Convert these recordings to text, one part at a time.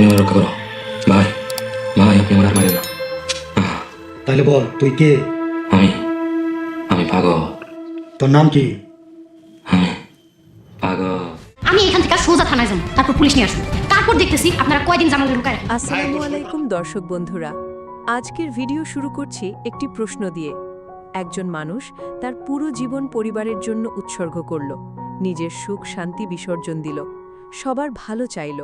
তুমি আমার রক্ষা করো ভাই। ভাই আপনি আমার আর মারেন না। তাহলে বল তুই কে? আমি আমি পাগল। তোর নাম কি? আমি পাগল। আমি এখান থেকে সোজা থানায় যাবো, তারপর পুলিশ নিয়ে আসবো, তারপর দেখতেছি আপনারা কয়দিন জামালের লুকায় রাখেন। আসসালামু আলাইকুম দর্শক বন্ধুরা, আজকের ভিডিও শুরু করছি একটি প্রশ্ন দিয়ে। একজন মানুষ তার পুরো জীবন পরিবারের জন্য উৎসর্গ করল, নিজের সুখ শান্তি বিসর্জন দিল, সবার ভালো চাইল,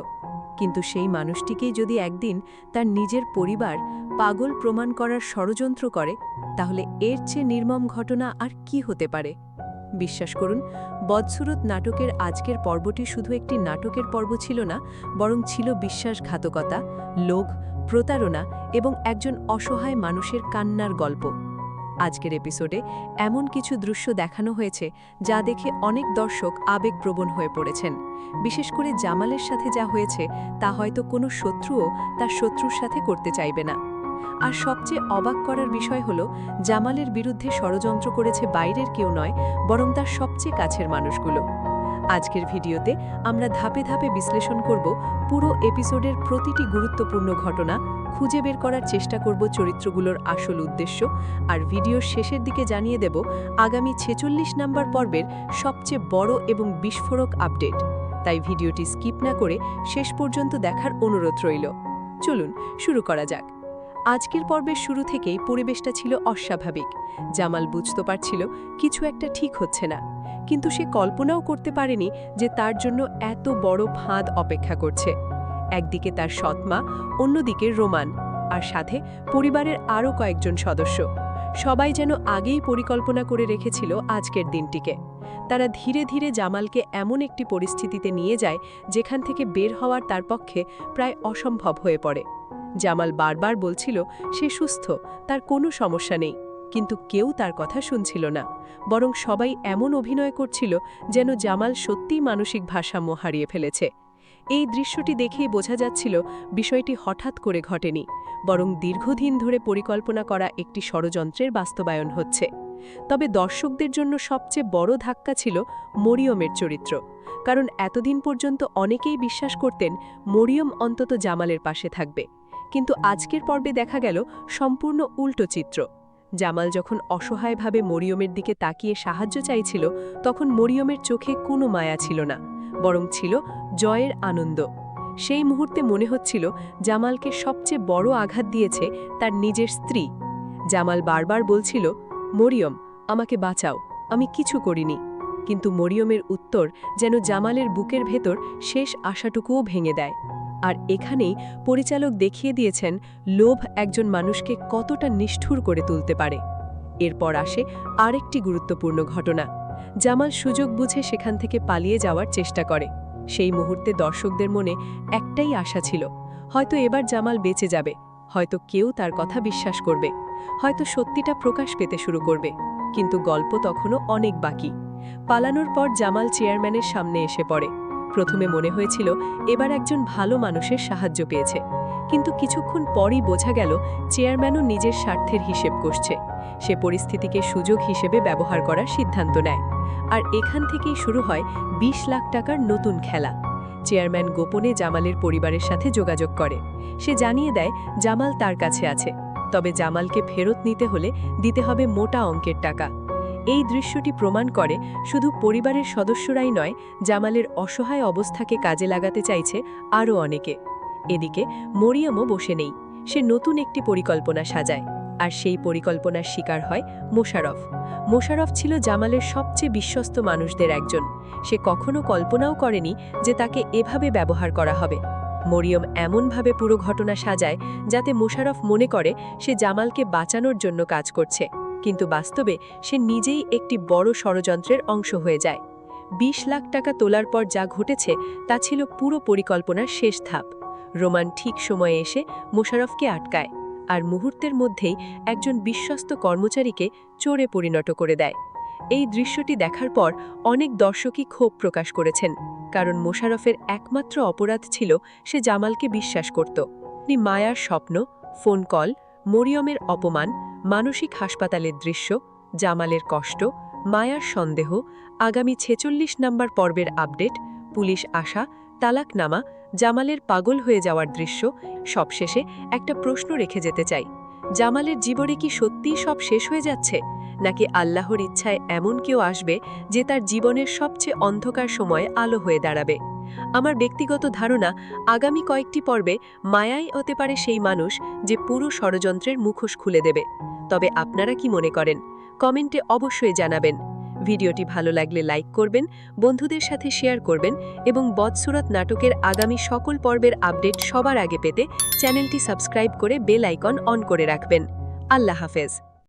কিন্তু সেই মানুষটিকেই যদি একদিন তার নিজের পরিবার পাগল প্রমাণ করার ষড়যন্ত্র করে, তাহলে এর চেয়ে নির্মম ঘটনা আর কি হতে পারে? বিশ্বাস করুন, বদসুরত নাটকের আজকের পর্বটি শুধু একটি নাটকের পর্ব ছিল না, বরং ছিল বিশ্বাসঘাতকতা, লোভ, প্রতারণা এবং একজন অসহায় মানুষের কান্নার গল্প। আজকের এপিসোডে এমন কিছু দৃশ্য দেখানো হয়েছে যা দেখে অনেক দর্শক আবেগপ্রবণ হয়ে পড়েছেন। বিশেষ করে জামালের সাথে যা হয়েছে তা হয়তো কোনো শত্রুও তার শত্রুর সাথে করতে চাইবে না। আর সবচেয়ে অবাক করার বিষয় হলো, জামালের বিরুদ্ধে ষড়যন্ত্র করেছে বাইরের কেউ নয়, বরং তার সবচেয়ে কাছের মানুষগুলো। আজকের ভিডিওতে আমরা ধাপে ধাপে বিশ্লেষণ করব পুরো এপিসোডের প্রতিটি গুরুত্বপূর্ণ ঘটনা, খুঁজে বের করার চেষ্টা করব চরিত্রগুলোর আসল উদ্দেশ্য, আর ভিডিওর শেষের দিকে জানিয়ে দেব আগামী 46 নম্বর পর্বের সবচেয়ে বড় এবং বিস্ফোরক আপডেট। তাই ভিডিওটি স্কিপ না করে শেষ পর্যন্ত দেখার অনুরোধ রইল। চলুন শুরু করা যাক। আজকের পর্বের শুরু থেকেই পরিবেশটা ছিল অস্বাভাবিক। জামাল বুঝতে পারছিল কিছু একটা ঠিক হচ্ছে না, কিন্তু সে কল্পনাও করতে পারেনি যে তার জন্য এত বড় ফাঁদ অপেক্ষা করছে। একদিকে তার সৎমা, অন্যদিকে রোমান, আর সাথে পরিবারের আরও কয়েকজন সদস্য। সবাই যেন আগেই পরিকল্পনা করে রেখেছিল আজকের দিনটিকে। তারা ধীরে ধীরে জামালকে এমন একটি পরিস্থিতিতে নিয়ে যায় যেখান থেকে বের হওয়ার তার পক্ষে প্রায় অসম্ভব হয়ে পড়ে। জামাল বারবার বলছিল সে সুস্থ, তার কোনো সমস্যা নেই, কিন্তু কেউ তার কথা শুনছিল না, বরং সবাই এমন অভিনয় করছিল যেন জামাল সত্যিই মানসিক ভারসাম্য হারিয়ে ফেলেছে। এই দৃশ্যটি দেখেই বোঝা যাচ্ছিল বিষয়টি হঠাৎ করে ঘটেনি, বরং দীর্ঘদিন ধরে পরিকল্পনা করা একটি ষড়যন্ত্রের বাস্তবায়ন হচ্ছে। তবে দর্শকদের জন্য সবচেয়ে বড় ধাক্কা ছিল মরিয়মের চরিত্র, কারণ এতদিন পর্যন্ত অনেকেই বিশ্বাস করতেন মরিয়ম অন্তত জামালের পাশে থাকবে। কিন্তু আজকের পর্বে দেখা গেল সম্পূর্ণ উল্টো চিত্র। জামাল যখন অসহায়ভাবে মরিয়মের দিকে তাকিয়ে সাহায্য চাইছিল, তখন মরিয়মের চোখে কোনো মায়া ছিল না, বরং ছিল জয়ের আনন্দ। সেই মুহূর্তে মনে হচ্ছিল জামালকে সবচেয়ে বড় আঘাত দিয়েছে তার নিজের স্ত্রী। জামাল বারবার বলছিল, মরিয়ম আমাকে বাঁচাও, আমি কিছু করিনি। কিন্তু মরিয়মের উত্তর যেন জামালের বুকের ভেতর শেষ আশাটুকুও ভেঙে দেয়। আর এখানেই পরিচালক দেখিয়ে দিয়েছেন লোভ একজন মানুষকে কতটা নিষ্ঠুর করে তুলতে পারে। এরপর আসে আরেকটি গুরুত্বপূর্ণ ঘটনা। জামাল সুযোগ বুঝে সেখান থেকে পালিয়ে যাওয়ার চেষ্টা করে। সেই মুহূর্তে দর্শকদের মনে একটাই আশা ছিল, হয়তো এবার জামাল বেঁচে যাবে, হয়তো কেউ তার কথা বিশ্বাস করবে, হয়তো সত্যিটা প্রকাশ পেতে শুরু করবে। কিন্তু গল্প তখনও অনেক বাকি। পালানোর পর জামাল চেয়ারম্যানের সামনে এসে পড়ে। প্রথমে মনে হয়েছিল এবার একজন ভালো মানুষের সাহায্য পেয়েছে, কিন্তু কিছুক্ষণ পরই বোঝা গেল চেয়ারম্যানও নিজের স্বার্থের হিসেব কষছে। সে পরিস্থিতিকে সুযোগ হিসেবে ব্যবহার করার সিদ্ধান্ত নেয়। আর এখান থেকেই শুরু হয় 20 লাখ টাকার নতুন খেলা। চেয়ারম্যান গোপনে জামালের পরিবারের সাথে যোগাযোগ করে। সে জানিয়ে দেয় জামাল তার কাছে আছে, তবে জামালকে ফেরত নিতে হলে দিতে হবে মোটা অঙ্কের টাকা। এই দৃশ্যটি প্রমাণ করে শুধু পরিবারের সদস্যরাই নয়, জামালের অসহায় অবস্থাকে কাজে লাগাতে চাইছে আরও অনেকে। এদিকে মরিয়মও বসে নেই, সে নতুন একটি পরিকল্পনা সাজায়। আর সেই পরিকল্পনার শিকার হয় মোশাররফ। মোশাররফ ছিল জামালের সবচেয়ে বিশ্বস্ত মানুষদের একজন। সে কখনো কল্পনাও করেনি যে তাকে এভাবে ব্যবহার করা হবে। মরিয়ম এমনভাবে পুরো ঘটনা সাজায় যাতে মোশাররফ মনে করে সে জামালকে বাঁচানোর জন্য কাজ করছে, কিন্তু বাস্তবে সে নিজেই একটি বড় ষড়যন্ত্রের অংশ হয়ে যায়। 20 লাখ টাকা তোলার পর যা ঘটেছে তা ছিল পুরো পরিকল্পনার শেষ ধাপ। রোমান ঠিক সময়ে এসে মোশাররফকে আটকায়, আর মুহূর্তের মধ্যেই একজন বিশ্বস্ত কর্মচারীকে চোরে পরিণত করে দেয়। এই দৃশ্যটি দেখার পর অনেক দর্শকই ক্ষোভ প্রকাশ করেছেন, কারণ মোশাররফের একমাত্র অপরাধ ছিল সে জামালকে বিশ্বাস করত। মায়ার স্বপ্ন, ফোন কল, মরিয়মের অপমান, মানসিক হাসপাতালের দৃশ্য, জামালের কষ্ট, মায়ার সন্দেহ, আগামী 46 নম্বর পর্বের আপডেট, পুলিশ আসা, তালাকনামা, জামালের পাগল হয়ে যাওয়ার দৃশ্য, সবশেষে একটা প্রশ্ন রেখে যেতে চাই। জামালের জীবনে কি সত্যিই সব শেষ হয়ে যাচ্ছে, নাকি আল্লাহর ইচ্ছায় এমন কেউ আসবে যে তার জীবনের সবচেয়ে অন্ধকার সময়ে আলো হয়ে দাঁড়াবে? আমার ব্যক্তিগত ধারণা, আগামী কয়েকটি পর্বে মায়াই হতে পারে সেই মানুষ যে পুরো ষড়যন্ত্রের মুখোশ খুলে দেবে। তবে আপনারা কি মনে করেন? কমেন্টে অবশ্যই জানাবেন। ভিডিওটি ভালো লাগলে লাইক করবেন, বন্ধুদের সাথে শেয়ার করবেন এবং বদসুরত নাটকের আগামী সকল পর্বের আপডেট সবার আগে পেতে চ্যানেলটি সাবস্ক্রাইব করে বেল আইকন অন করে রাখবেন। আল্লাহ হাফেজ।